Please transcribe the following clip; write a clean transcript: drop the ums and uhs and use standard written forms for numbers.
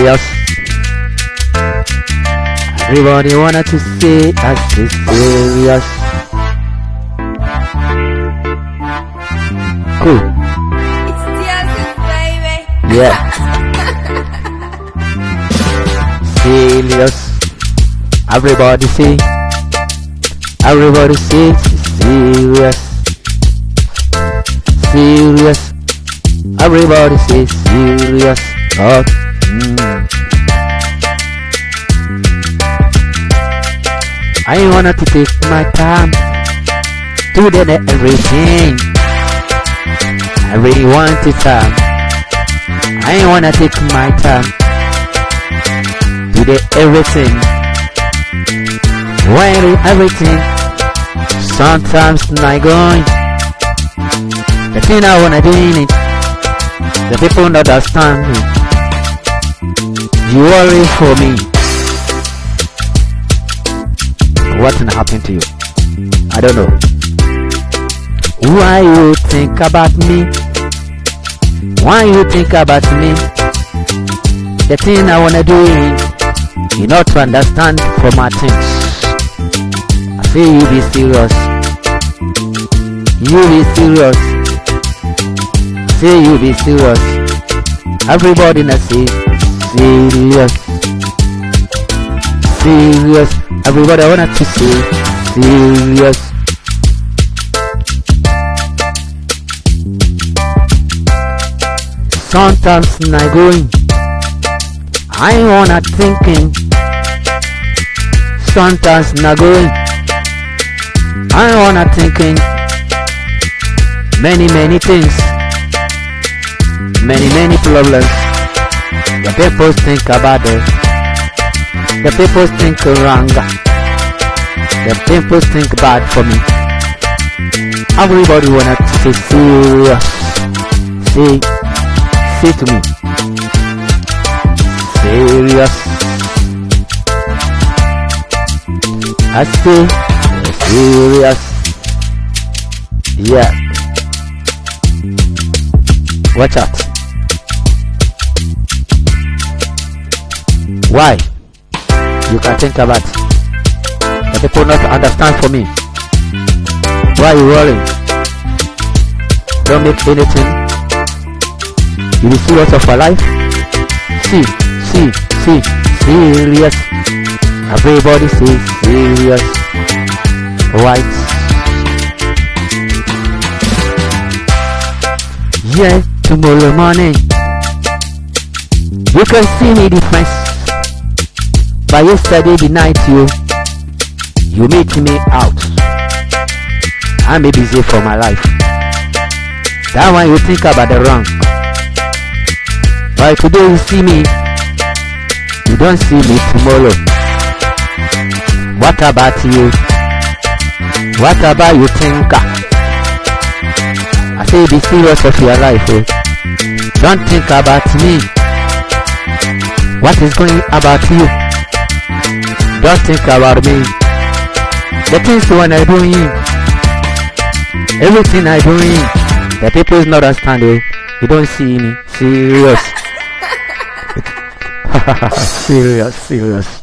serious. Everybody wanted to say I say serious. Cool. It's Diaz's, baby. Yeah. Serious. Everybody say. Everybody say serious. Serious. Everybody say serious. Oh. I wanted to take my time to do everything. I really want to time. I wanna take my time to do everything. When I do everything, sometimes not going. The thing I wanna do in it, the people don't understand me. You worry for me. What can happen to you? I don't know. Why you think about me? Why you think about me? The thing I wanna do, you not to understand for my things. I say you be serious. You be serious. I say you be serious. Everybody na say serious. Serious. Everybody wanna to say serious. Sometimes not going. I wanna thinking. Sometimes not going. I wanna thinking. Many things. Many problems. The people think about it. The people think wrong. The people think bad for me. Everybody wanna say serious. Say to me. Serious. I say serious. Yeah. Watch out. Why? You can think about it. The people not understand for me. Why are you worrying? Don't make anything. You be serious of your life. See, serious. Everybody say serious. Right. Yeah, tomorrow morning you can see me different. But yesterday the night you meet me out. I'm busy for my life. That one you think about the wrong. But today you see me, you don't see me tomorrow. What about you? What about you think? I say be serious of your life. Don't think about me. What is going about you? Don't think about me. The things when I doing, everything I doing, the people is not understanding. You don't see me. Serious. Serious.